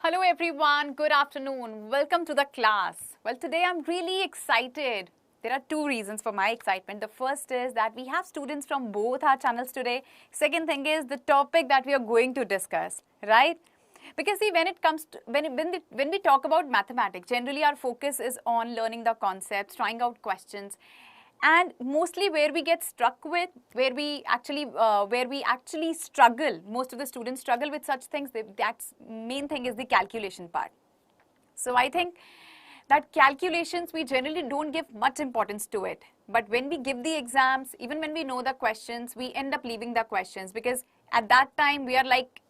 Hello everyone, good afternoon. Welcome to the class. Well, today I'm really excited. There are two reasons for my excitement. The first is that we have students from both our channels today. Second thing is the topic that we are going to discuss, right? Because see, when it comes to, when we talk about mathematics, generally our focus is on learning the concepts, trying out questions, and mostly where we get struck with, where we actually struggle, most of the students struggle with such things, that's main thing is the calculation part. So I think that calculations, we generally don't give much importance to it. But when we give the exams, even when we know the questions, we end up leaving the questions because at that time we are like,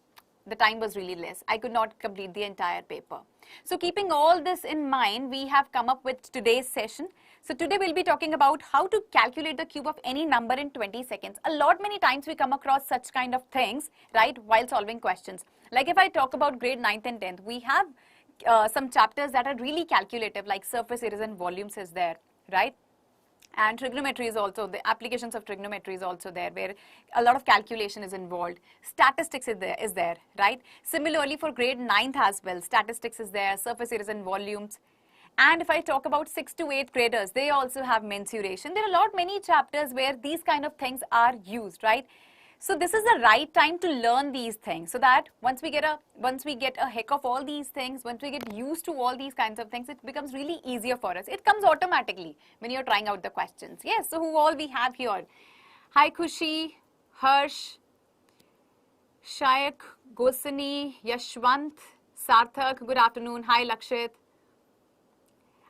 the time was really less. I could not complete the entire paper. So keeping all this in mind, we have come up with today's session. So today we'll be talking about how to calculate the cube of any number in 20 seconds. Many times we come across such kind of things, right, while solving questions. Like if I talk about grade 9th and 10th, we have some chapters that are really calculative, like surface areas and volumes is there, right? And trigonometry is also, the applications of trigonometry is also there, where a lot of calculation is involved. Statistics is there, right? Similarly for grade 9th as well, statistics is there, surface areas and volumes. And if I talk about 6th to 8th graders, they also have mensuration. There are many chapters where these kind of things are used, right? So this is the right time to learn these things, so that once we get a heck of all these things, once we get used to all these kinds of things, it becomes really easier for us. It comes automatically when you're trying out the questions. Yes, so who all we have here? Hi Khushi, Harsh, Shayak, Gosani, Yashwant, Sarthak, good afternoon. Hi Lakshit,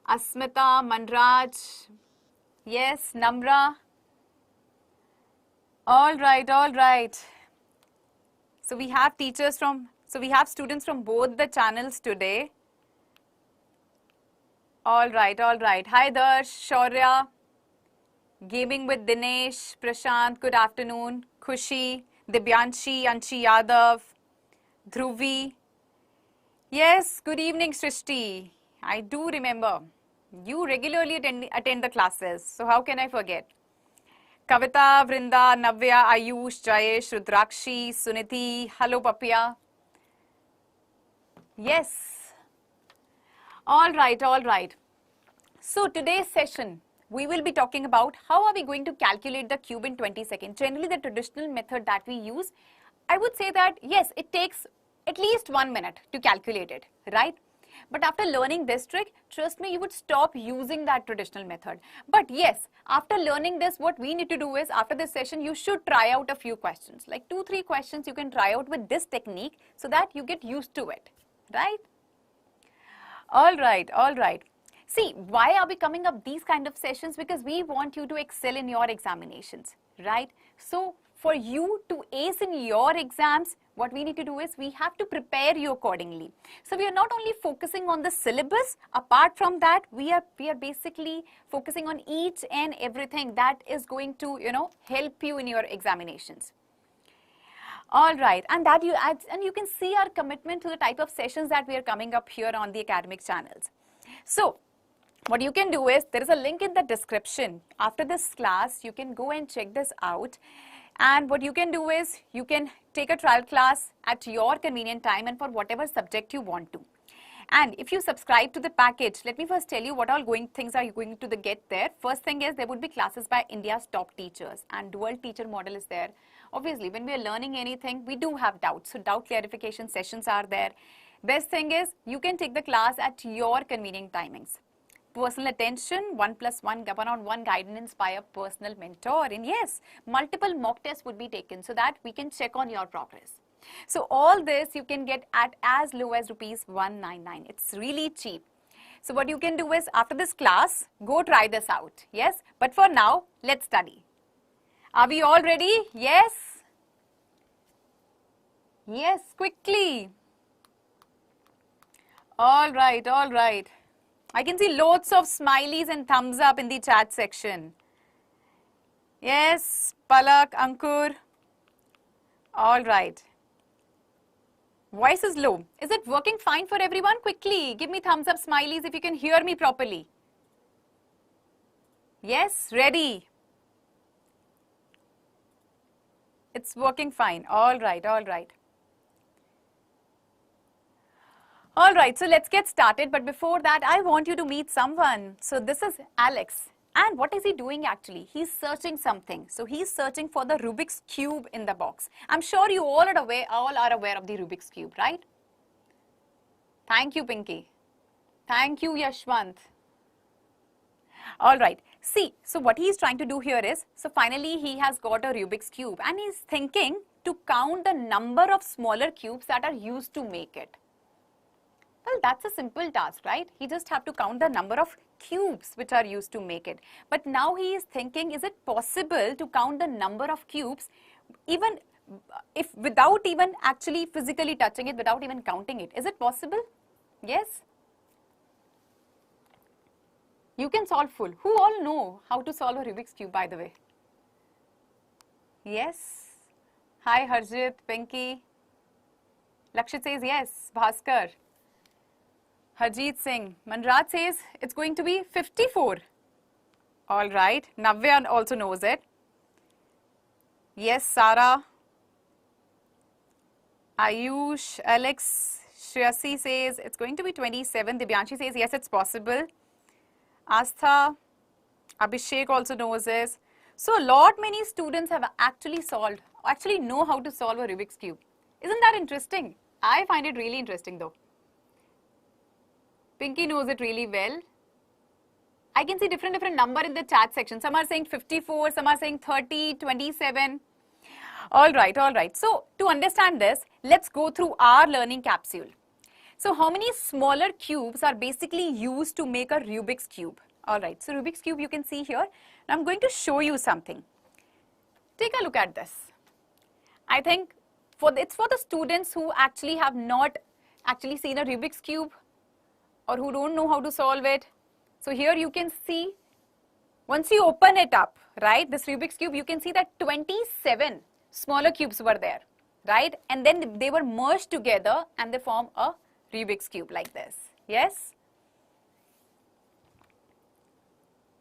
Asmita, Manraj, yes, Namra. All right. So we have students from both the channels today. All right. Hi Darsh, Shaurya, Gaming with Dinesh, Prashant, good afternoon. Khushi, Dibyanshi, Anshi Yadav, Dhruvi. Yes, good evening Srishti. I do remember. You regularly attend the classes, so how can I forget? Kavita, Vrinda, Navya, Ayush, Jayesh, Rudrakshi, Suniti, hello Papya. Yes. All right. So today's session, we will be talking about how are we going to calculate the cube in 20 seconds. Generally the traditional method that we use, I would say that yes, it takes at least 1 minute to calculate it, right? But after learning this trick, trust me, you would stop using that traditional method. But yes, after learning this, what we need to do is, after this session, you should try out a few questions. Like 2-3 questions you can try out with this technique so that you get used to it, right? All right. See, why are we coming up these kind of sessions? Because we want you to excel in your examinations, right? So for you to ace in your exams, what we need to do is we have to prepare you accordingly. So we are not only focusing on the syllabus, apart from that, we are basically focusing on each and everything that is going to, help you in your examinations. All right, and you can see our commitment to the type of sessions that we are coming up here on the academic channels. So what you can do is, there is a link in the description. After this class, you can go and check this out. And what you can do is, you can take a trial class at your convenient time and for whatever subject you want to. And if you subscribe to the package, let me first tell you what all things are you going to get there. First thing is, there would be classes by India's top teachers, and dual teacher model is there. Obviously, when we are learning anything, we do have doubts. So doubt clarification sessions are there. Best thing is, you can take the class at your convenient timings. Personal attention, 1+1, one-on-one guidance by a personal mentor, and yes, multiple mock tests would be taken so that we can check on your progress. So all this you can get at as low as rupees 199. It's really cheap. So what you can do is, after this class, go try this out. Yes, but for now, let's study. Are we all ready? Yes? Yes, quickly. All right. I can see loads of smileys and thumbs up in the chat section. Yes, Palak, Ankur. All right. Voice is low. Is it working fine for everyone? Quickly, give me thumbs up, smileys if you can hear me properly. Yes, ready. It's working fine. All right. All All right, so let's get started. But before that, I want you to meet someone. So this is Alex. And what is he doing actually? He's searching something. So he's searching for the Rubik's Cube in the box. I'm sure you all are aware of the Rubik's Cube, right? Thank you, Pinky. Thank you, Yashwant. All right. See, so what he's trying to do here is, so finally he has got a Rubik's Cube and he's thinking to count the number of smaller cubes that are used to make it. Well, that's a simple task, right? He just have to count the number of cubes which are used to make it. But now he is thinking, is it possible to count the number of cubes even if without even actually physically touching it, without even counting it? Is it possible? Yes? You can solve full. Who all know how to solve a Rubik's Cube, by the way? Yes? Hi, Harjit, Pinky. Lakshit says yes. Bhaskar. Harjeet Singh. Manraj says it's going to be 54. All right. Navya also knows it. Yes, Sarah. Ayush, Alex, Shriyasi says it's going to be 27. Dibyanshi says yes, it's possible. Astha, Abhishek also knows this. So many students have actually know how to solve a Rubik's Cube. Isn't that interesting? I find it really interesting though. Pinky knows it really well. I can see different number in the chat section. Some are saying 54, some are saying 30, 27. All right. So to understand this, let's go through our learning capsule. So how many smaller cubes are basically used to make a Rubik's Cube? All right, so Rubik's Cube you can see here. Now I'm going to show you something. Take a look at this. I think it's for the students who actually have not actually seen a Rubik's Cube or who don't know how to solve it. So here you can see, once you open it up, right, this Rubik's Cube, you can see that 27 smaller cubes were there, right? And then they were merged together and they form a Rubik's Cube like this. Yes?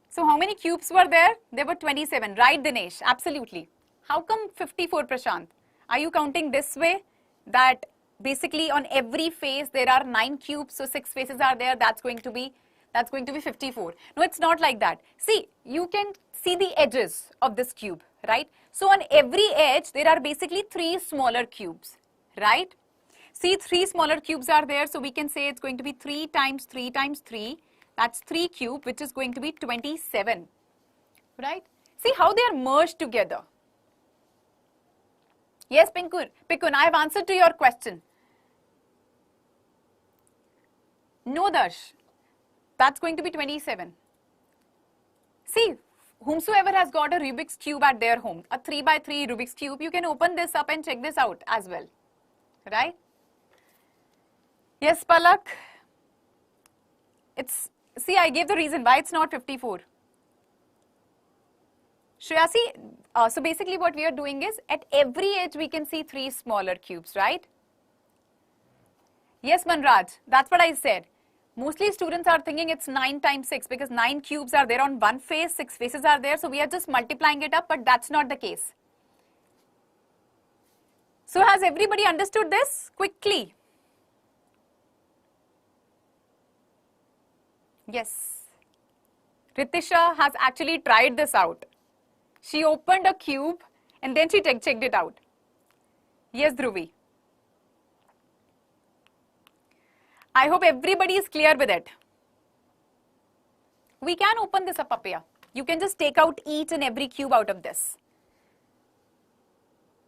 So how many cubes were there? There were 27, right, Dinesh? Absolutely. How come 54, Prashant? Are you counting this way? That basically on every face there are 9 cubes, so 6 faces are there, that's going to be 54. No, it's not like that. See, you can see the edges of this cube, right? So on every edge there are basically 3 smaller cubes, right? See, 3 smaller cubes are there, so we can say it's going to be 3 times 3 times 3. That's 3 cube, which is going to be 27, right? See how they are merged together. Yes, Pikun, I have answered to your question. No, Darsh, that's going to be 27. See, whomsoever has got a Rubik's Cube at their home, a 3 by 3 Rubik's Cube, you can open this up and check this out as well, right? Yes, Palak. See, I gave the reason why it's not 54. Shreyasi, so basically what we are doing is, at every edge we can see 3 smaller cubes, right? Yes, Manraj, that's what I said. Mostly students are thinking it's 9 times 6 because 9 cubes are there on one face, 6 faces are there, so we are just multiplying it up, but that's not the case. So has everybody understood this? Quickly. Yes. Ritisha has actually tried this out. She opened a cube and then she checked it out. Yes, Dhruvi. I hope everybody is clear with it. We can open this up here. You can just take out each and every cube out of this.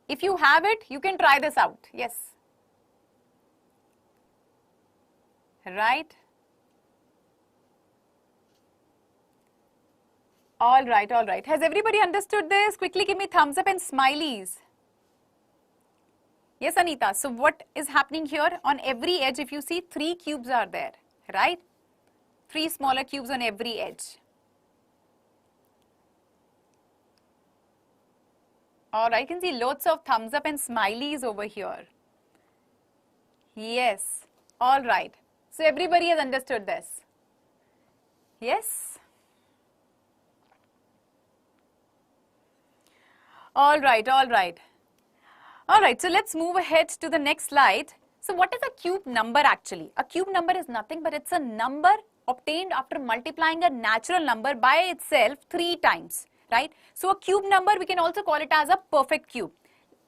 If you have it, you can try this out. Yes. Right. All right. Has everybody understood this? Quickly give me thumbs up and smileys. Yes, Anita. So what is happening here? On every edge, if you see, 3 cubes are there, right? 3 smaller cubes on every edge. All right, I can see lots of thumbs up and smileys over here. Yes. All right. So everybody has understood this. Yes. All right. So let's move ahead to the next slide. So what is a cube number actually? A cube number is nothing but it's a number obtained after multiplying a natural number by itself 3 times, right? So a cube number, we can also call it as a perfect cube.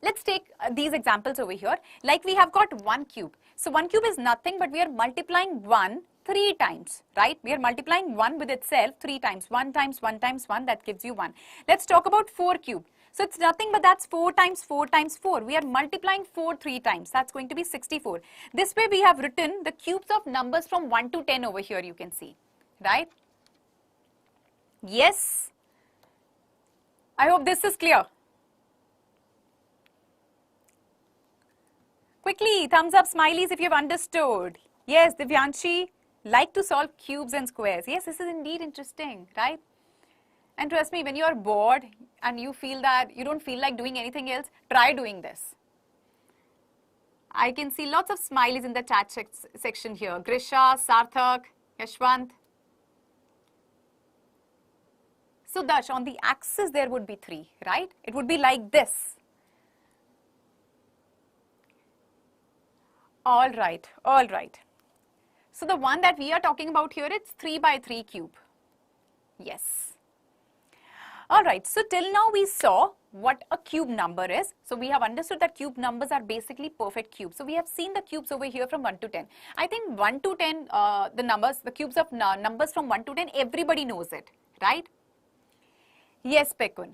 Let's take these examples over here. Like we have got 1 cube. So 1 cube is nothing but we are multiplying 1 3 times, right? We are multiplying 1 with itself 3 times. 1 times 1 times 1, that gives you 1. Let's talk about 4 cube. So it's nothing but that's 4 times 4 times 4. We are multiplying 4 3 times. That's going to be 64. This way we have written the cubes of numbers from 1 to 10 over here, you can see, right? Yes. I hope this is clear. Quickly, thumbs up, smileys if you've understood. Yes, Divyanshi, like to solve cubes and squares. Yes, this is indeed interesting, right? And trust me, when you are bored and you feel that you don't feel like doing anything else, try doing this. I can see lots of smileys in the chat section here. Grisha, Sarthak, Yashwant. So Dash, on the axis there would be 3, right? It would be like this. All right, all right. So the one that we are talking about here, it's 3 by 3 cube. Yes. All right, so till now we saw what a cube number is. So we have understood that cube numbers are basically perfect cubes. So we have seen the cubes over here from 1 to 10. I think 1 to 10, the cubes of numbers from 1 to 10, everybody knows it, right? Yes, Pekun,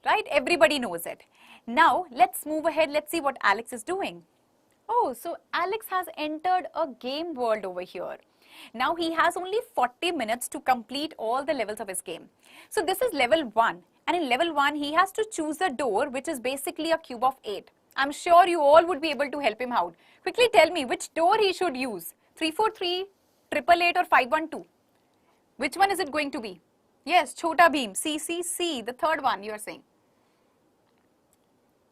right? Everybody knows it. Now, let's move ahead. Let's see what Alex is doing. Oh, so Alex has entered a game world over here. Now he has only 40 minutes to complete all the levels of his game. So this is level 1. And in level 1, he has to choose a door, which is basically a cube of 8. I'm sure you all would be able to help him out. Quickly tell me which door he should use. 343, 888 or 512. Which one is it going to be? Yes, Chota Bheem, C, the third one you are saying.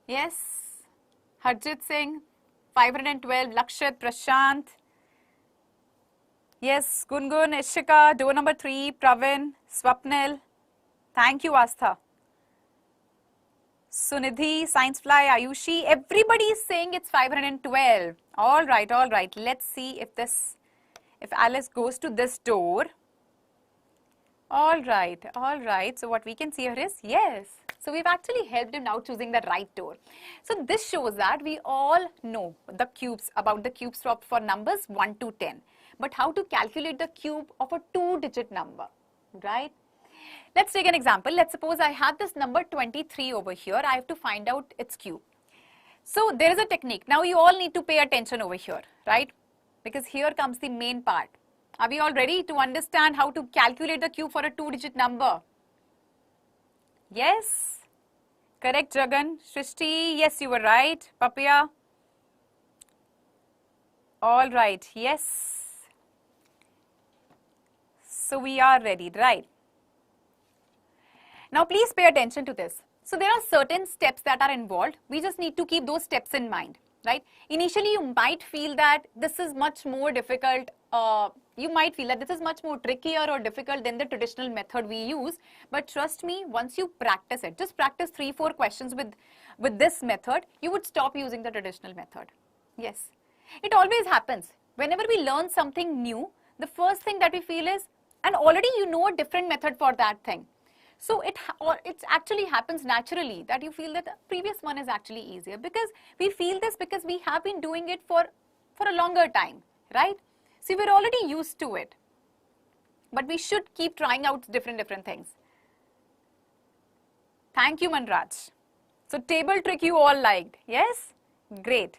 Yes, Harjit Singh, 512, Lakshit, Prashant. Yes, Gungun, Ishika, door number 3, Pravin, Swapnil. Thank you, Astha. Sunidhi, Science Fly, Ayushi. Everybody is saying it's 512. All right, all right. Let's see if Alice goes to this door. All right, all right. So what we can see here is yes. So we've actually helped him now choosing the right door. So this shows that we all know the cubes, about the cubes for numbers 1 to 10. But how to calculate the cube of a 2-digit number, right? Let's take an example. Let's suppose I have this number 23 over here. I have to find out its cube. So there is a technique. Now you all need to pay attention over here, right? Because here comes the main part. Are we all ready to understand how to calculate the cube for a 2-digit number? Yes? Correct, Jagan. Shrishti, yes, you were right. Papaya. All right, yes. So we are ready, right? Now please pay attention to this. So there are certain steps that are involved. We just need to keep those steps in mind, right? Initially you might feel that this is much more difficult. You might feel that this is much more trickier or difficult than the traditional method we use. But trust me, once you practice it, just practice 3-4 questions with this method, you would stop using the traditional method. Yes, it always happens. Whenever we learn something new, the first thing that we feel is, and already you know a different method for that thing. So it actually happens naturally that you feel that the previous one is actually easier, because we feel this because we have been doing it for a longer time, right? So we're already used to it. But we should keep trying out different things. Thank you, Manraj. So table trick you all liked. Yes? Great.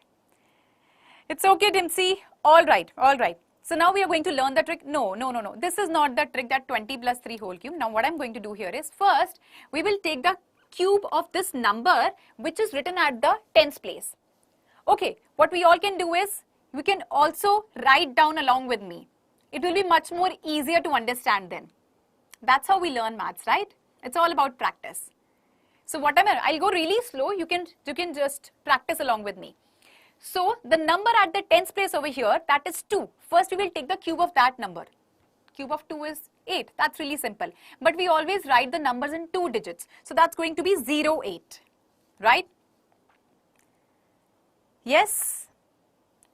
It's okay, Dimsy. All right, all right. So now we are going to learn the trick. No. This is not the trick, that 20 plus 3 whole cube. Now what I'm going to do here is, first we will take the cube of this number which is written at the tens place. Okay, what we all can do is, we can also write down along with me. It will be much more easier to understand then. That's how we learn maths, right? It's all about practice. So whatever, I'll go really slow. You can just practice along with me. So the number at the tens place over here, that is 2. First we will take the cube of that number. Cube of 2 is 8. That's really simple. But we always write the numbers in 2 digits. So that's going to be 08, right? Yes?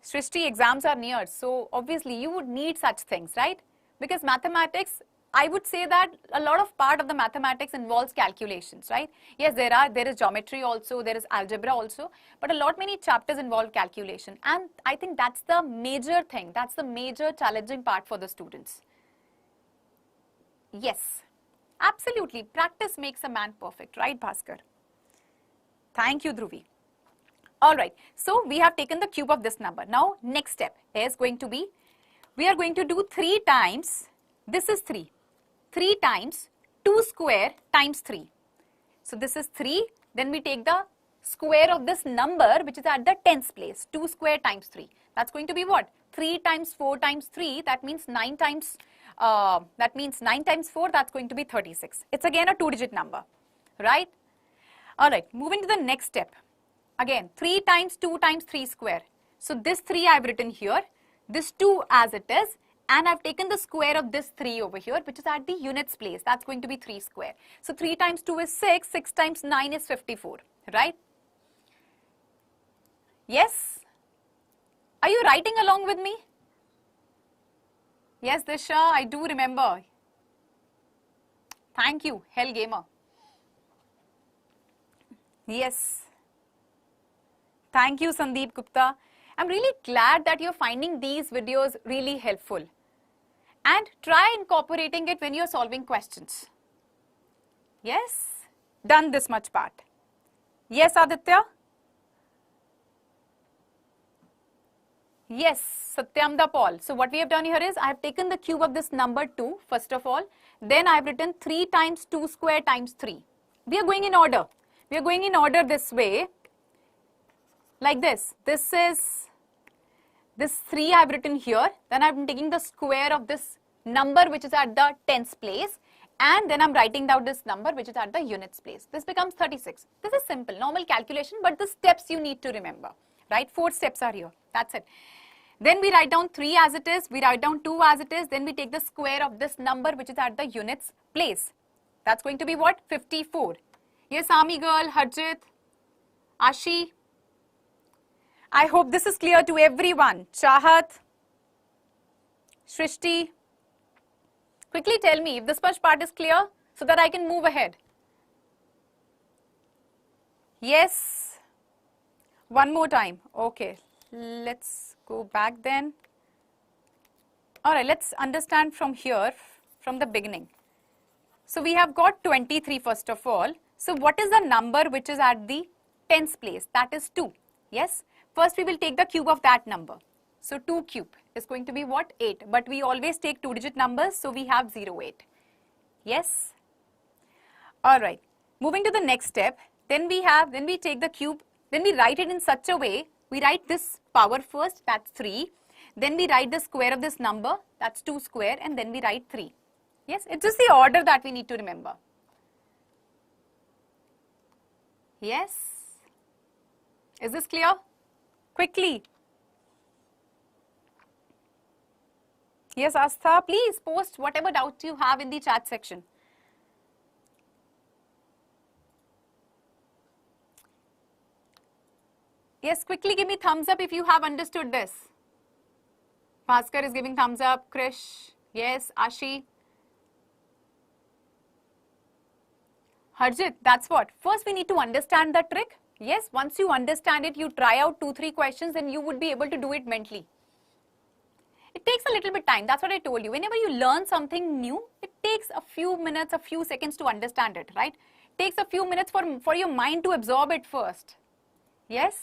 Srishti, exams are near, so obviously you would need such things, right? Because mathematics, I would say that a lot of part of the mathematics involves calculations, right? Yes, there is geometry also, there is algebra also, but many chapters involve calculation, and I think that's the major thing, that's the major challenging part for the students. Yes, absolutely, practice makes a man perfect, right, Bhaskar? Thank you, Dhruvi. Alright, so we have taken the cube of this number. Now, next step is going to be, we are going to do 3 times, this is 3 times 2 square times 3. So, this is 3, then we take the square of this number which is at the tens place, 2 square times 3. That's going to be what? 3 times 4 times 3, that means 9 times 4, that's going to be 36. It's again a 2-digit number, right? Alright, moving to the next step. Again, 3 times 2 times 3 square. So, this 3 I have written here, this 2 as it is, and I have taken the square of this 3 over here, which is at the units place. That's going to be 3 square. So, 3 times 2 is 6, 6 times 9 is 54, right? Yes? Are you writing along with me? Yes, Disha, I do remember. Thank you, Hell Gamer. Yes. Thank you, Sandeep Gupta. I'm really glad that you're finding these videos really helpful. And try incorporating it when you're solving questions. Yes? Done this much part. Yes, Aditya? Yes, Satyamda Paul. So what we have done here is, I have taken the cube of this number 2, first of all. Then I have written 3 times 2 square times 3. We are going in order. We are going in order this way. Like this. This 3 I have written here. Then I am taking the square of this number which is at the tens place. And then I am writing down this number which is at the units place. This becomes 36. This is simple, normal calculation, but the steps you need to remember. Right? 4 steps are here. That's it. Then we write down 3 as it is. We write down 2 as it is. Then we take the square of this number which is at the units place. That's going to be what? 54. Yes, Ami girl, Harjit, Ashi. I hope this is clear to everyone. Chahat, Shrishti, quickly tell me if this much part is clear so that I can move ahead. Yes. One more time. Okay. Let's go back then. Alright, let's understand from here, from the beginning. So we have got 23 first of all. So what is the number which is at the tens place? That is 2. Yes. First we will take the cube of that number. So 2 cube is going to be what? 8. But we always take 2-digit numbers, so we have 08. Yes? Alright. Moving to the next step, then we take the cube, then we write it in such a way, we write this power first, that's 3. Then we write the square of this number, that's 2 square, and then we write 3. Yes? It's just the order that we need to remember. Yes? Is this clear? Quickly. Yes, Astha, please post whatever doubts you have in the chat section. Yes, quickly give me thumbs up if you have understood this. Bhaskar is giving thumbs up. Krish. Yes, Ashi. Harjit, that's what. First we need to understand the trick. Yes, once you understand it, you try out 2-3 questions and you would be able to do it mentally. It takes a little bit time. That's what I told you. Whenever you learn something new, it takes a few minutes, a few seconds to understand it, right? It takes a few minutes for your mind to absorb it first. Yes?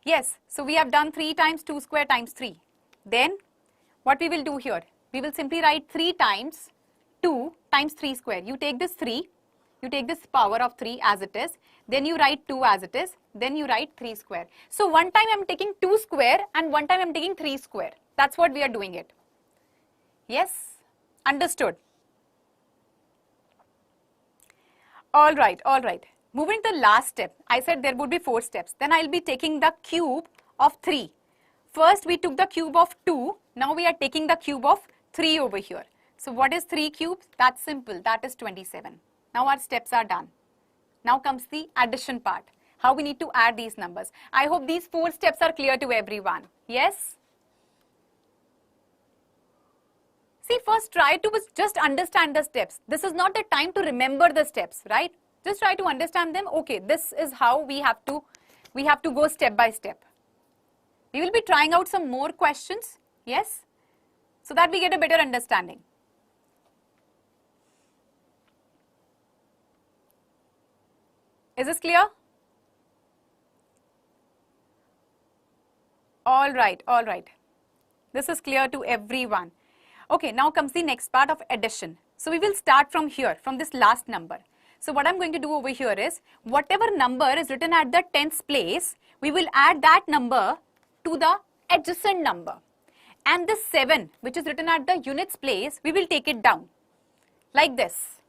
Yes. So we have done 3 times 2 square times 3. Then what we will do here? We will simply write 3 times 2 times 3 square. You take this 3. You take this power of 3 as it is, then you write 2 as it is, then you write 3 square. So one time I am taking 2 square and one time I am taking 3 square. That's what we are doing it. Yes? Understood? Alright, alright. Moving to the last step, I said there would be 4 steps. Then I will be taking the cube of 3. First we took the cube of 2, now we are taking the cube of 3 over here. So what is 3 cubes? That's simple, that is 27. Now our steps are done. Now comes the addition part. how we need to add these numbers. I hope these 4 steps are clear to everyone. Yes? See, first try to just understand the steps. This is not the time to remember the steps, right? Just try to understand them. Okay, this is how we have to go step by step. We will be trying out some more questions, yes, so that we get a better understanding. Is this clear? All right, all right. This is clear to everyone. Okay, now comes the next part of addition. So we will start from here, from this last number. So what I'm going to do over here is, whatever number is written at the tens place, we will add that number to the adjacent number. And this 7, which is written at the units place, we will take it down, like this.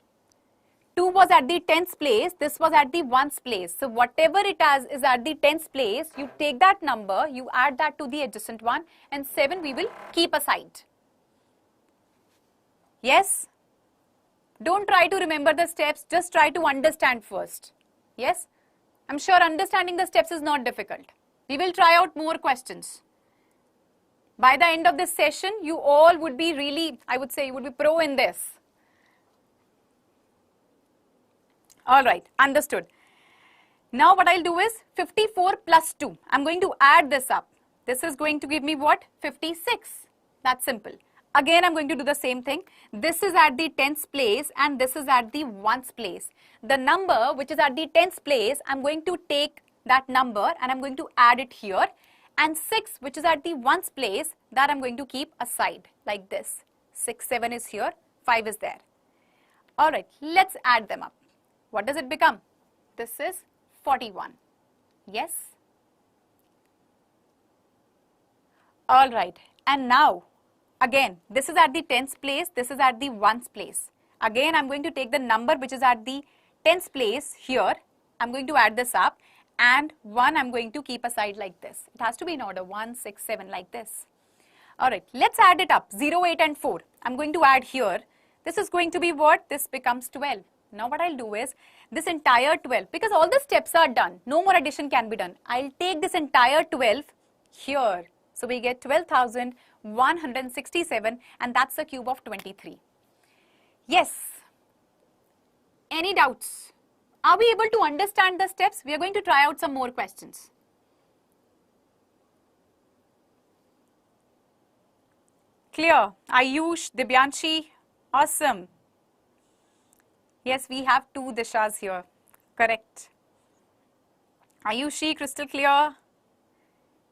2 was at the tens place, this was at the ones place. So whatever it is at the tens place, you take that number, you add that to the adjacent one, and 7 we will keep aside. Yes? Don't try to remember the steps, just try to understand first. Yes? I'm sure understanding the steps is not difficult. We will try out more questions. By the end of this session, you all would be really, I would say, you would be pro in this. All right, understood. Now what I'll do is 54 plus 2. I'm going to add this up. This is going to give me what? 56. That's simple. Again, I'm going to do the same thing. This is at the tens place and this is at the ones place. The number which is at the tens place, I'm going to take that number and I'm going to add it here. And 6, which is at the ones place, that I'm going to keep aside like this. 6, 7 is here, 5 is there. All right, let's add them up. What does it become? This is 41. Yes? All right, and now, again, this is at the tens place, this is at the ones place. Again, I'm going to take the number which is at the tens place here. I'm going to add this up and 1 I'm going to keep aside like this. It has to be in order, 1, 6, 7 like this. Alright, let's add it up, 0, 8 and 4. I'm going to add here. This is going to be what? This becomes 12. Now what I'll do is, this entire 12, because all the steps are done, no more addition can be done. I'll take this entire 12 here. So we get 12,167 and that's the cube of 23. Yes. Any doubts? Are we able to understand the steps? We are going to try out some more questions. Clear? Ayush, Dibyanshi, awesome. Yes, we have 2 Dishas here. Correct. Ayushi, crystal clear?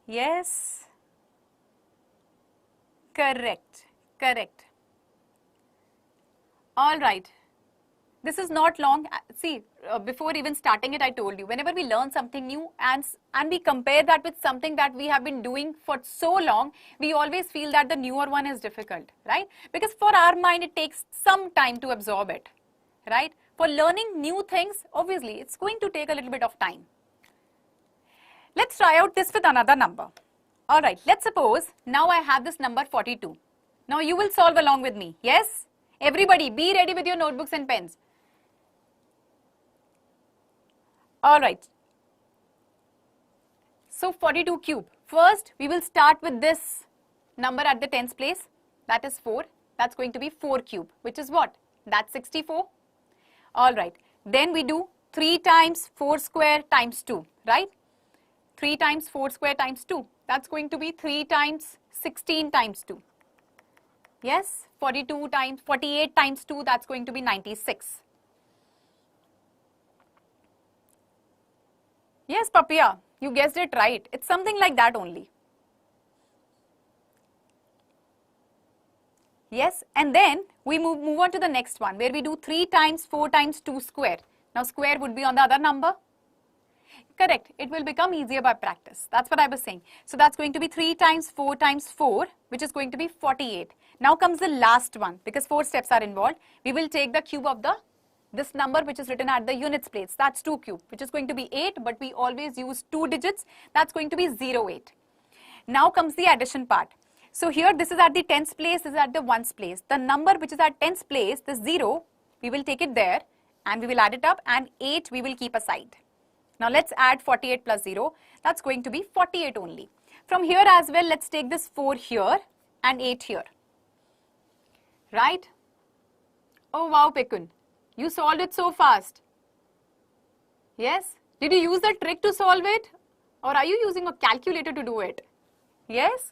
Yes. Correct. Correct. All right. This is not long. See, before even starting it, I told you, whenever we learn something new and we compare that with something that we have been doing for so long, we always feel that the newer one is difficult, right? Because for our mind, it takes some time to absorb it, right? For learning new things, obviously, it's going to take a little bit of time. Let's try out this with another number. All right, let's suppose now I have this number 42. Now you will solve along with me. Yes? Everybody, be ready with your notebooks and pens. All right. So 42 cube. First, we will start with this number at the tens place. That is 4. That's going to be 4 cube, which is what? That's 64. All right. Then we do 3 times 4 square times 2, right? 3 times 4 square times 2. That's going to be 3 times 16 times 2. Yes, 48 times 2, that's going to be 96. Yes, Papia, you guessed it right. It's something like that only. Yes, and then we move on to the next one where we do 3 times 4 times 2 square. Now square would be on the other number. Correct, it will become easier by practice. That's what I was saying. So that's going to be 3 times 4 times 4, which is going to be 48. Now comes the last one because 4 steps are involved. We will take the cube of this number which is written at the units place. That's 2 cube, which is going to be 8, but we always use 2 digits. That's going to be 08. Now comes the addition part. So here this is at the tens place, this is at the ones place. The number which is at tens place, the 0, we will take it there and we will add it up, and 8 we will keep aside. Now let's add 48 plus 0. That's going to be 48 only. From here as well, let's take this 4 here and 8 here. Right? Oh wow, Pekun. You solved it so fast. Yes? Did you use the trick to solve it? Or are you using a calculator to do it? Yes?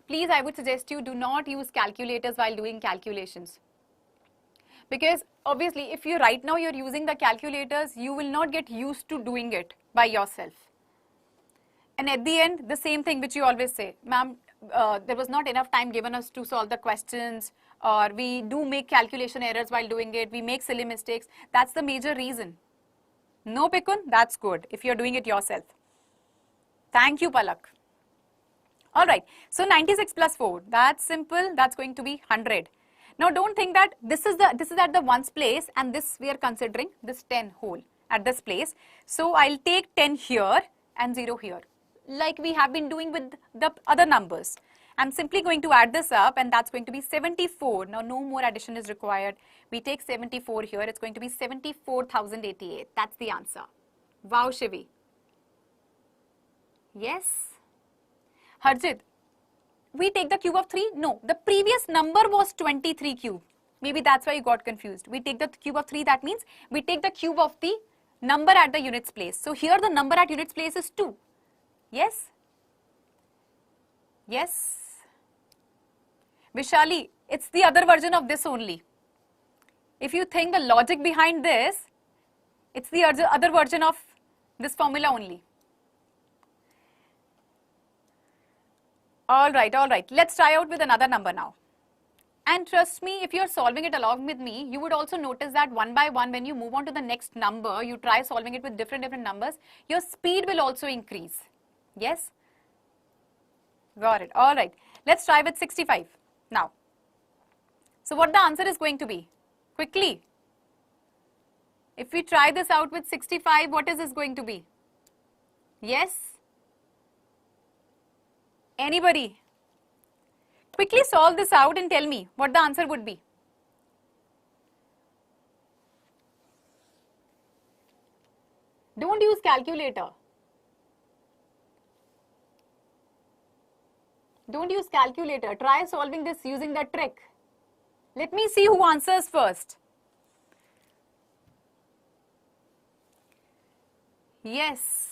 Please, I would suggest you do not use calculators while doing calculations. Because obviously, if you right now you're using the calculators, you will not get used to doing it by yourself. And at the end, the same thing which you always say, ma'am, there was not enough time given us to solve the questions, or we do make calculation errors while doing it, we make silly mistakes. That's the major reason. No, Pikun, that's good if you're doing it yourself. Thank you, Palak. All right, so 96 plus 4, that's simple, that's going to be 100. Now don't think that this is at the ones place and this we are considering this 10 whole at this place. So I'll take 10 here and 0 here, like we have been doing with the other numbers. I'm simply going to add this up and that's going to be 74. Now no more addition is required. We take 74 here, it's going to be 74,088. That's the answer. Wow, Shivi. Yes. Harjit, we take the cube of 3? No, the previous number was 23 cube. Maybe that's why you got confused. We take the cube of 3, that means we take the cube of the number at the units place. So here the number at units place is 2. Yes? Yes. Vishali, it's the other version of this only. If you think the logic behind this, it's the other version of this formula only. All right. Let's try out with another number now. And trust me, if you're solving it along with me, you would also notice that one by one, when you move on to the next number, you try solving it with different numbers, your speed will also increase. Yes? Got it. All right. Let's try with 65 now. So what the answer is going to be? Quickly. If we try this out with 65, what is this going to be? Yes? Anybody? Quickly solve this out and tell me what the answer would be. Don't use calculator. Don't use calculator. Try solving this using the trick. Let me see who answers first. Yes.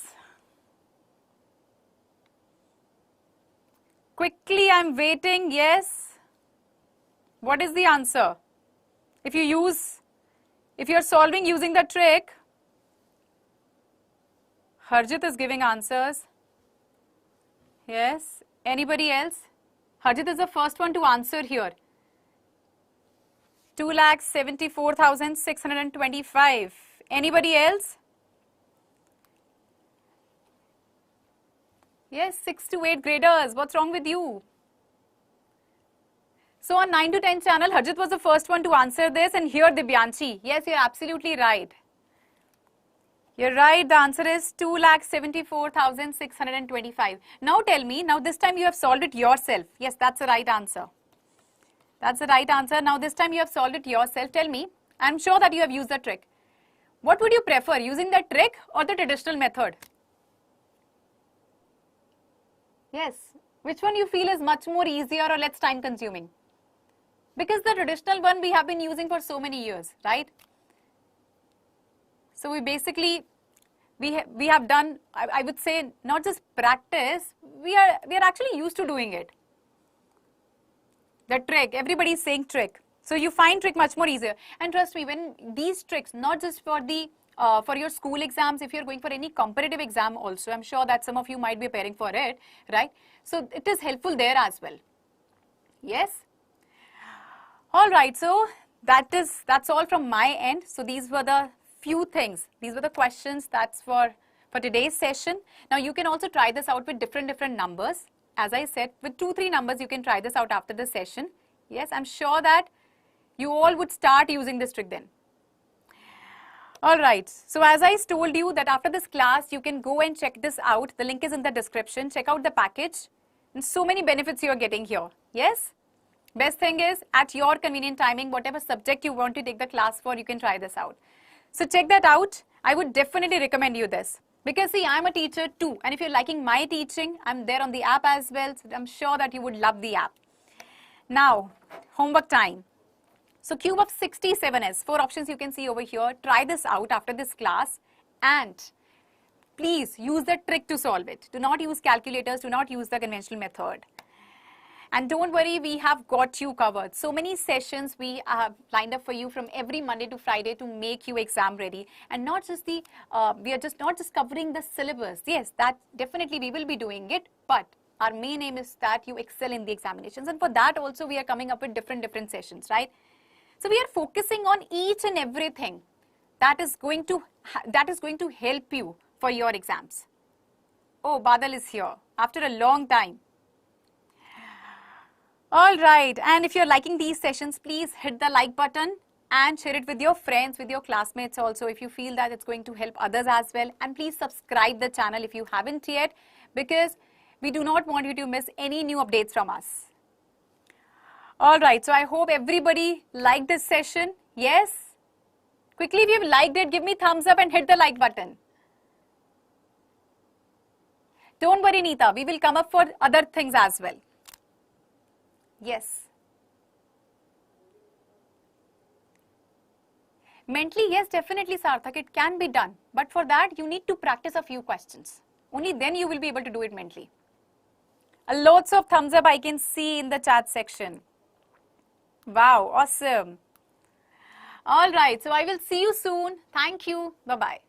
Quickly, I'm waiting. Yes. What is the answer? If you're solving using the trick, Harjit is giving answers. Yes. Anybody else? Harjit is the first one to answer here. 2,74,625. Anybody else? Yes, 6 to 8 graders. What's wrong with you? So on 9 to 10 channel, Harjit was the first one to answer this, and here Dibyanshi. Yes, you're absolutely right. You're right. The answer is 2,74,625. Now tell me, now this time you have solved it yourself. Yes, that's the right answer. That's the right answer. Now this time you have solved it yourself. Tell me, I'm sure that you have used the trick. What would you prefer, using the trick or the traditional method? Yes. Which one you feel is much more easier or less time consuming? Because the traditional one we have been using for so many years, right? So we basically, we have done, I would say, not just practice, we are actually used to doing it. The trick, everybody is saying trick. So you find trick much more easier. And trust me, when these tricks, not just for the for your school exams, if you're going for any competitive exam also, I'm sure that some of you might be preparing for it, right? So it is helpful there as well. Yes? All right, so that's all from my end. So these were the few things. These were the questions that's for today's session. Now you can also try this out with different numbers. As I said, with 2-3 numbers you can try this out after the session. Yes, I'm sure that you all would start using this trick then. All right, so as I told you that after this class, you can go and check this out. The link is in the description. Check out the package and so many benefits you are getting here. Yes, best thing is at your convenient timing, whatever subject you want to take the class for, you can try this out. So check that out. I would definitely recommend you this. Because see, I'm a teacher too. And if you're liking my teaching, I'm there on the app as well. So I'm sure that you would love the app. Now, homework time. So cube of 67 is 4 options you can see over here. Try this out after this class. And please use the trick to solve it. Do not use calculators. Do not use the conventional method. And don't worry, we have got you covered. So many sessions we have lined up for you from every Monday to Friday to make you exam ready. And not just the, we are just not just covering the syllabus. Yes, that definitely we will be doing it. But our main aim is that you excel in the examinations. And for that also we are coming up with different sessions, right? So we are focusing on each and everything that is going to help you for your exams. Oh, Badal is here after a long time. All right, and if you're liking these sessions, please hit the like button and share it with your friends, with your classmates also if you feel that it's going to help others as well. And please subscribe the channel if you haven't yet, because we do not want you to miss any new updates from us. All right, so I hope everybody liked this session. Yes? Quickly, if you've liked it, give me thumbs up and hit the like button. Don't worry, Neeta, we will come up for other things as well. Yes. Mentally, yes, definitely, Sarthak, it can be done. But for that, you need to practice a few questions. Only then you will be able to do it mentally. Lots of thumbs up I can see in the chat section. Wow, awesome. All right, so I will see you soon. Thank you. Bye-bye.